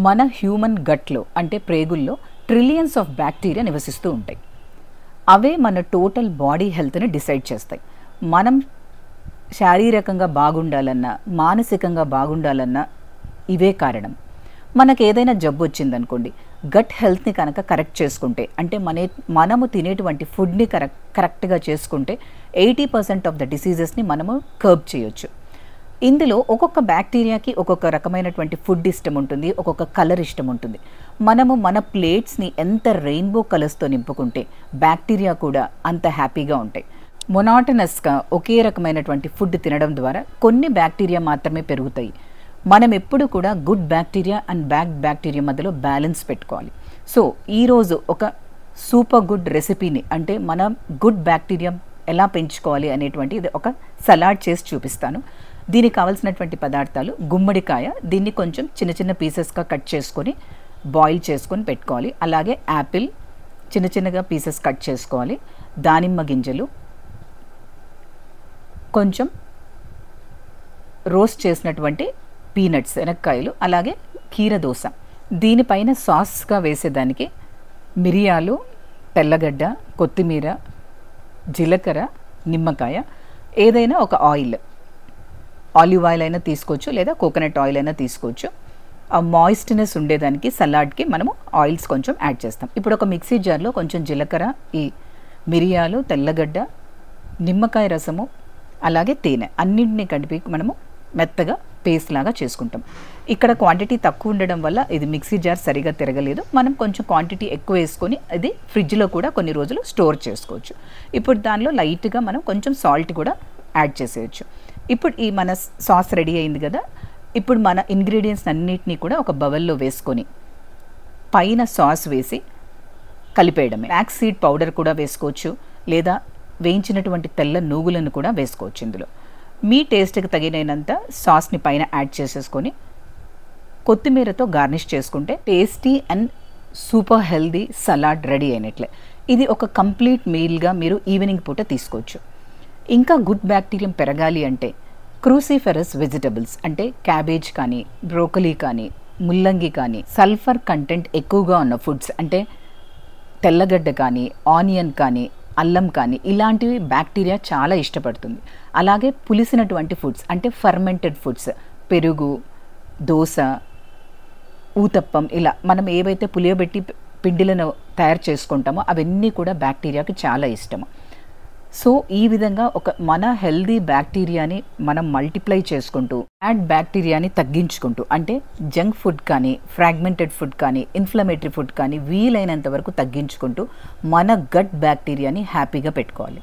మన హ్యూమన్ గట్లో అంటే ప్రేగుల్లో ట్రిలియన్స్ ఆఫ్ బ్యాక్టీరియా నివసిస్తూ ఉంటాయి. అవే మన టోటల్ బాడీ హెల్త్ని డిసైడ్ చేస్తాయి. మనం శారీరకంగా బాగుండాలన్నా మానసికంగా బాగుండాలన్నా ఇవే కారణం. మనకు ఏదైనా జబ్బు వచ్చిందనుకోండి, గట్ హెల్త్ని కనుక కరెక్ట్ చేసుకుంటే, అంటే మనము తినేటువంటి ఫుడ్ని కరెక్ట్గా చేసుకుంటే 80% ఆఫ్ ద డిసీజెస్ని మనము కర్బ్ చేయొచ్చు. ఇందులో ఒక్కొక్క బ్యాక్టీరియాకి ఒక్కొక్క రకమైనటువంటి ఫుడ్ ఇష్టం ఉంటుంది, ఒక్కొక్క కలర్ ఇష్టం ఉంటుంది. మనము మన ప్లేట్స్ని ఎంత రెయిన్బో కలర్స్తో నింపుకుంటే బ్యాక్టీరియా కూడా అంత హ్యాపీగా ఉంటాయి. మొనాటనస్గా ఒకే రకమైనటువంటి ఫుడ్ తినడం ద్వారా కొన్ని బ్యాక్టీరియా మాత్రమే పెరుగుతాయి. మనం ఎప్పుడు కూడా good bacteria and bad bacteria మధ్యలో బ్యాలెన్స్ పెట్టుకోవాలి. సో ఈరోజు ఒక సూపర్ గుడ్ రెసిపీని, అంటే మన గుడ్ బ్యాక్టీరియా ఎలా పెంచుకోవాలి అనేటువంటి ఇది ఒక సలాడ్ చేసి చూపిస్తాను. దీనికి కావాల్సినటువంటి పదార్థాలు: గుమ్మడికాయ, దీన్ని కొంచెం చిన్న చిన్న పీసెస్గా కట్ చేసుకొని బాయిల్ చేసుకొని పెట్టుకోవాలి. అలాగే యాపిల్ చిన్న చిన్నగా పీసెస్ కట్ చేసుకోవాలి. దానిమ్మ గింజలు, కొంచెం రోస్ట్ చేసినటువంటి పీనట్స్ శనక్కాయలు, అలాగే కీరదోస. దీనిపైన సాస్గా వేసేదానికి మిరియాలు, తెల్లగడ్డ, కొత్తిమీర, జీలకర్ర, నిమ్మకాయ, ఏదైనా ఒక ఆయిల్, ఆలివ్ ఆయిల్ అయినా తీసుకోవచ్చు లేదా కోకోనట్ ఆయిల్ అయినా తీసుకోవచ్చు. ఆ మాయిస్ట్నెస్ ఉండేదానికి సలాడ్కి మనము ఆయిల్స్ కొంచెం యాడ్ చేస్తాం. ఇప్పుడు ఒక మిక్సీ జార్లో కొంచెం జీలకర్ర, ఈ మిరియాలు, తెల్లగడ్డ, నిమ్మకాయ రసము, అలాగే తేనె అన్నింటినీ కలిపి మనము మెత్తగా పేస్ట్ లాగా చేసుకుంటాం. ఇక్కడ క్వాంటిటీ తక్కువ ఉండడం వల్ల ఇది మిక్సీ జార్ సరిగా తిరగలేదు. మనం కొంచెం క్వాంటిటీ ఎక్కువ వేసుకొని ఇది ఫ్రిడ్జ్లో కూడా కొన్ని రోజులు స్టోర్ చేసుకోవచ్చు. ఇప్పుడు దానిలో లైట్గా మనం కొంచెం సాల్ట్ కూడా యాడ్ చేసేయచ్చు. ఇప్పుడు ఈ మన సాస్ రెడీ అయింది కదా. ఇప్పుడు మన ఇంగ్రీడియంట్స్ అన్నిటినీ కూడా ఒక బౌల్లో వేసుకొని పైన సాస్ వేసి కలిపేయడమే. ఫ్లాక్స్ సీడ్ పౌడర్ కూడా వేసుకోవచ్చు, లేదా వేయించినటువంటి తెల్ల నూగులను కూడా వేసుకోవచ్చు. ఇందులో మీ టేస్ట్కి తగినంత సాస్ని పైన యాడ్ చేసేసుకొని కొత్తిమీరతో గార్నిష్ చేసుకుంటే tasty and super healthy salad ready అయినట్లే. ఇది ఒక కంప్లీట్ మీల్గా మీరు ఈవినింగ్ పూట తీసుకోవచ్చు. ఇంకా గుడ్ బ్యాక్టీరియా పెరగాలి అంటే క్రూసిఫెరస్ వెజిటబుల్స్ అంటే క్యాబేజ్ కానీ, బ్రోకలీ కానీ, ముల్లంగి కానీ, సల్ఫర్ కంటెంట్ ఎక్కువగా ఉన్న ఫుడ్స్ అంటే తెల్లగడ్డ కానీ, ఆనియన్ కానీ, అల్లం కానీ, ఇలాంటివి బ్యాక్టీరియా చాలా ఇష్టపడుతుంది. అలాగే పులిసినటువంటి ఫుడ్స్ అంటే ఫర్మెంటెడ్ ఫుడ్స్, పెరుగు, దోశ, ఊతప్పం, ఇలా మనం ఏవైతే పులియబెట్టి పిండిలను తయారు చేసుకుంటామో అవన్నీ కూడా బ్యాక్టీరియాకి చాలా ఇష్టము. సో ఈ విధంగా మన హెల్దీ బ్యాక్టీరియాని మనం మల్టిప్లై చేసుకుంటూ బ్యాడ్ బ్యాక్టీరియాని తగ్గించుకుంటూ, అంటే జంక్ ఫుడ్ కానీ, ఫ్రాగ్మెంటెడ్ ఫుడ్ కానీ, ఇన్ఫ్లమేటరీ ఫుడ్ కానీ వీలైనంత వరకు తగ్గించుకుంటూ మన గట్ బ్యాక్టీరియాని హ్యాపీగా పెట్టుకోవాలి.